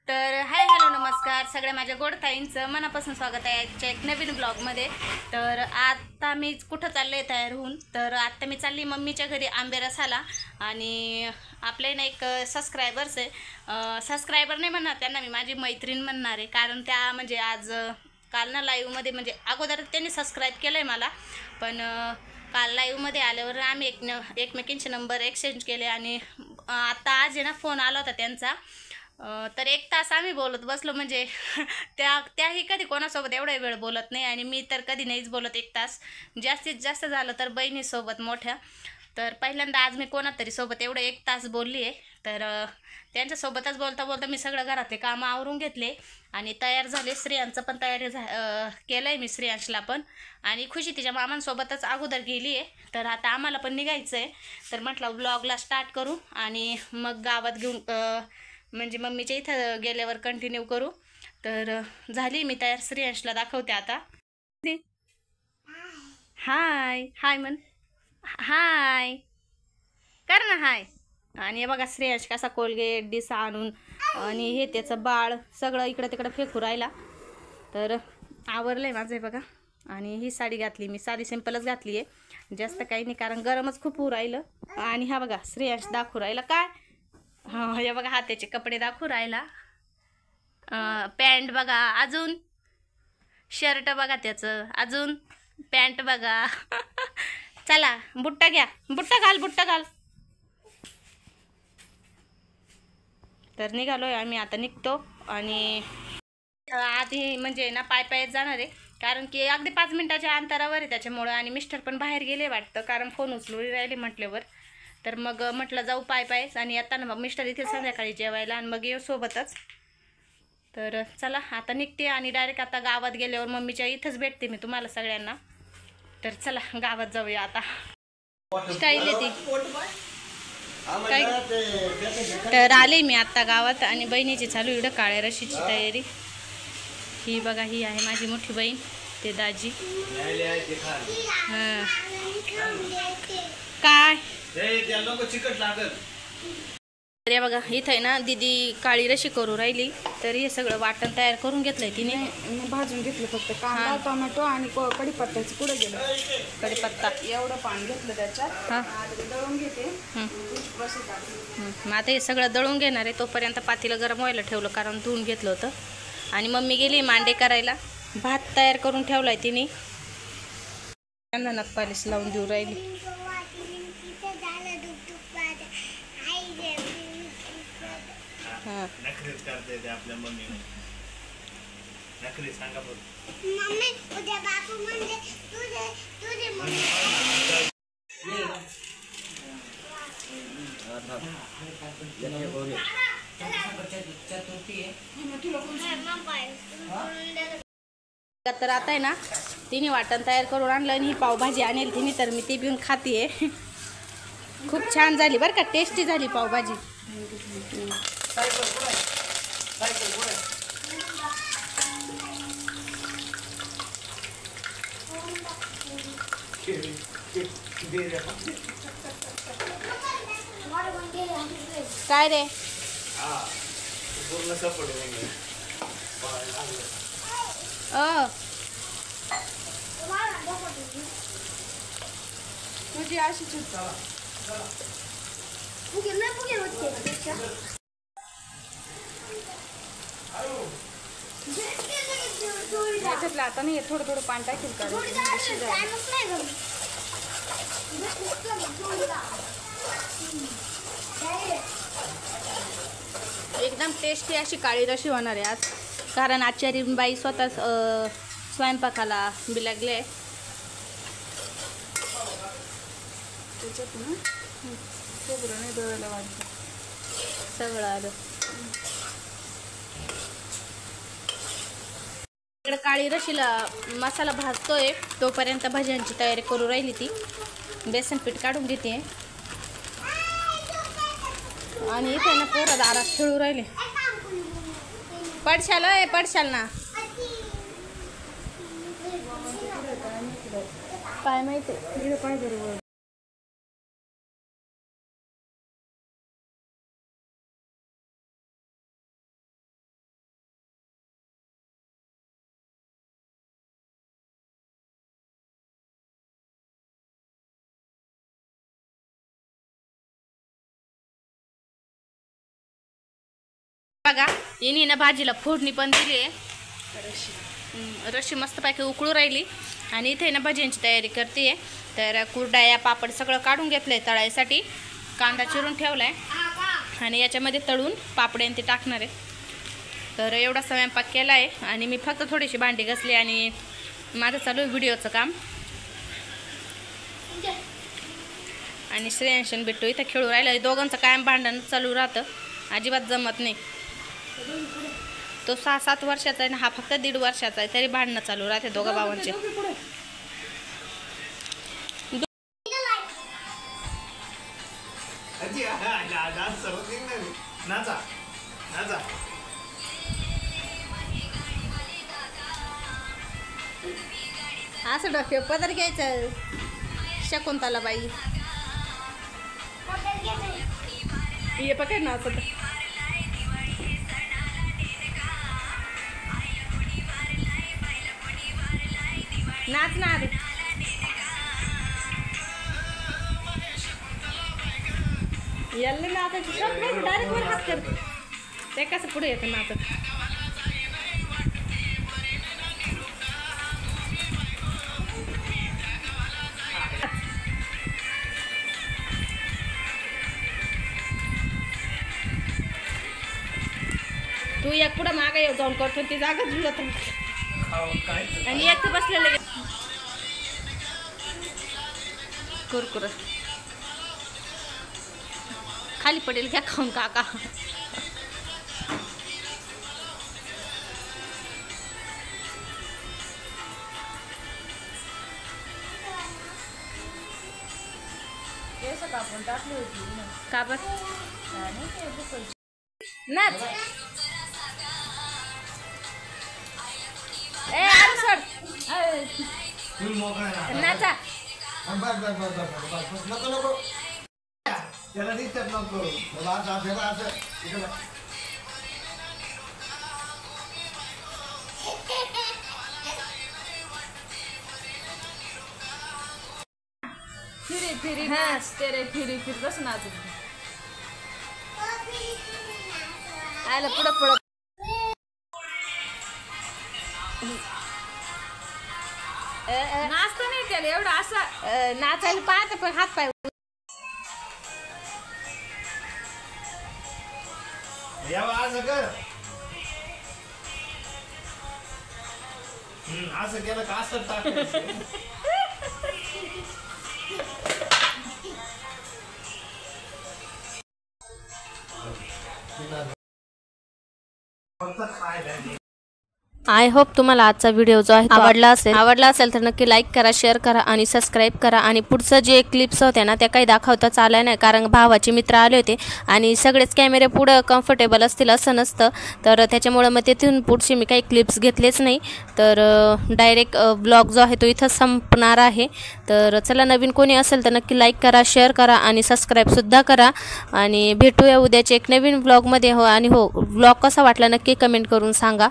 तर hi hello नमस्कार सगळ्या माझ्या गोड ताईंचं मनापासून स्वागत आहे आजच्या एक नवीन ब्लॉगमध्ये। तर आता मी कुठं चालले तयार होऊन, तर आता मी चालली मम्मीच्या घरी आंबे रसाला। आणि आपले ना एक सबस्क्रायबर्स आहे, सबस्क्रायबर नाही म्हणणार त्यांना मी, माझी मैत्रीण म्हणणार आहे, कारण त्या म्हणजे आज काल ना लाईव्हमध्ये म्हणजे अगोदर त्यांनी सबस्क्राईब केलं आहे मला, पण काल लाईव्हमध्ये आल्यावर आम्ही एकमेकींचे नंबर एक्सचेंज केले। आणि आता आज आहे ना फोन आला होता त्यांचा, तर 1 तास आम्ही बोलत बसलो। म्हणजे त्याही कधी कोणासोबत एवढा वेळ बोलत नाही, आणि मी तर कधी नाहीच बोलत 1 तास, जास्तीत जास्त झालं तर बहिणीसोबत मोठ्या। तर पहिल्यांदा आज मी कोणातरी सोबत एवढं 1 तास बोलली आहे। तर त्यांच्यासोबतच बोलता बोलता मी सगळं घरातले कामं आवरून घेतले आणि तयार झाले। श्रेयांचं पण तयारी केलं आहे मी, श्रेयांशला पण, आणि खुशी तिच्या मामांसोबतच अगोदर गेली आहे। तर आता आम्हाला पण निघायचं आहे, तर म्हटलं ब्लॉगला स्टार्ट करू आणि मग गावात घेऊन म्हणजे मम्मीच्या इथं गेल्यावर कंटिन्यू करू। तर झाली मी तयार, श्रेयांशला दाखवते आता। हाय हाय म्हण, हाय कर ना हाय। आणि हे बघा श्रेयांश कसा कोलगेट डिसा आणून आणि हे त्याचं बाळ सगळं इकडं तिकडं फेकू राहिला। तर आवरलंय माझं, हे बघा। आणि ही साडी घातली मी, साडी सिंपलच घातली आहे, जास्त काही नाही, कारण गरमच खूप होऊ राहिलं। आणि हा बघा श्रेयांश दाखवू राहिला काय, हां हे बघा हाताचे कपडे दाखवू राहिला, पॅन्ट बघा, अजून शर्ट बघा त्याचं, अजून पॅन्ट बघा चला बुट्टा घ्या, बुट्टा घाल, बुट्टा घाल। तर निघालोय आम्ही, आता निघतो। आणि आधी म्हणजे ना पाय जाणार आहे, कारण की अगदी 5 मिनिटाच्या अंतरावर आहे त्याच्यामुळं। आणि मिस्टर पण बाहेर गेले वाटतं, कारण फोन उचलू राहिले म्हटल्यावर। तर मग म्हटलं जाऊ पाय आणि येताना मग मिस्टर इथे संध्याकाळी जेवायला, आणि मग येऊ सोबतच। तर चला आता निघते, आणि डायरेक्ट आता गावात गेल्यावर मम्मीच्या इथंच भेटते मी तुम्हाला सगळ्यांना। तर चला गावात जाऊया आता। स्टाईल आहे ती काय। तर आले मी आता गावात, आणि बहिणीची चालू इकडं काळ्या रशीची तयारी। ही बघा, ही आहे माझी मोठी बहीण, ते दाजी। हां काय तर बघा इथं आहे ना दीदी काळी रशी करू राहिली। तर हे सगळं वाटण तयार करून घेतलंय तिने, भाजून घेतलं फक्त कांदा टोमॅटो आणि कढीपत्त्याचं पुढे गेलं, कढीपत्ता एवढं पाणी घेतलं त्याच्यात। हां दळून घेते, मग आता हे सगळं दळून घेणार आहे, तोपर्यंत पातीला गरम व्हायला ठेवलं, कारण धुवून घेतलं होतं। आणि मम्मी गेली मांडे करायला, भात तयार करून ठेवलाय तिने, त्यांना नखपालीस लावून देऊ राहिली। हां आपल्या मम्मी नखरी सांगा बरं। उद्या बापू म्हणजे तुझे तर आता आहे ना तिने वाटण तयार करून आणलं, आणि ही पावभाजी आणेल तिने, तर मी ती घेऊन खातीये। खूप छान झाली बरं का, टेस्टी झाली पावभाजी। काय रे पूर्ण सपोर्ट तुझी अशी आता नाही, थोडं थोडं पाणी टाकेल का एकदम टेस्टी अशी काळी रशी होणार आहे आज, कारण आचारी बाई स्वतः स्वयंपाकाला बिलागले। त्याच्यात ना खोबरं नाही दळायला वाटतं, सगळं आलं। इकडे काळी रशीला मसाला भाजतोय, तोपर्यंत भाज्यांची तयारी करू राहिली ती, बेसन पीठ काढून घेते। आणि इथे ना पोरं दारात खेळू राहिले, पडशाल ना काय माहिती। बघा हिने ना भाजीला फोडणी पण दिली आहे. रशी मस्तपैकी उकळू राहिली आणि इथे ना भज्यांची तयारी करते. तर कुरडया पापड सगळं काढून घेतलं आहे तळायसाठी. कांदा चिरून ठेवला आहे आणि याच्यामध्ये तळून पापड ते टाकणार आहे. तर एवढा स्वयंपाक केला आहे आणि मी फक्त थोडीशी भांडी घासली आणि माझं चालू आहे व्हिडिओचं काम. आणि श्रेयांशन बिट्टू इथं खेळू राहिलं. दोघांचं कायम भांडण चालू राहतं, अजिबात जमत नाही. तो 6-7 वर्षाचा आहे ना, हा फक्त 1.5 वर्षाचा आहे, तरी भांडणं चालू राहते दोघा भावांचे. नाचा नाचा असं डोके पदर घ्यायचं शकुंतला बाई. ये पकड ना असं नाच ना रे. याला नाचायची शॉट नाही, डायरेक्ट वर हात कर. ते कसं पुढे येतं नाचत. तू एक पुढं मागे येऊ जाऊन करतो ती जागा जुळत आणि एक तर बसलेलं कुरकुर खाली पडेल घ्या खाऊन काका. का बर नाच. ए आरू सोड नाचा. त्याला डिस्टर्ब नको. फिरी फिरी नाच तेरे फिरी फिर कसं नाचत. आलं पुढं पुढं नाचता नाही त्याला एवढं असं नाचायला पाहते पण हात पाय यावं असं कर. असं केलं का असं टाकायचं. फक्त खायला. आय होप तुम्हाला आजचा व्हिडिओ जो आहे आवडला असेल तर नक्की लाईक करा, शेअर करा आणि सबस्क्राईब करा. आणि पुढचं जे क्लिप्स होत्या ना त्या काही दाखवताच आल्या नाही, कारण भावाचे मित्र आले होते आणि सगळेच कॅमेरे पुढं कम्फर्टेबल असतील असं नसतं. तर त्याच्यामुळं मग तिथून पुढचे मी काही क्लिप्स घेतलेच नाही. तर डायरेक्ट ब्लॉग जो आहे तो इथंच संपणार आहे. तर चला, नवीन कोणी असेल तर नक्की लाईक करा, शेअर करा आणि सबस्क्राईबसुद्धा करा. आणि भेटूया उद्याच्या एक नवीन ब्लॉगमध्ये. हो आणि हो, ब्लॉग कसा वाटला नक्की कमेंट करून सांगा.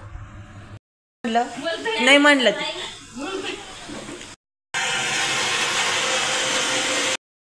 नाही म्हणलं ते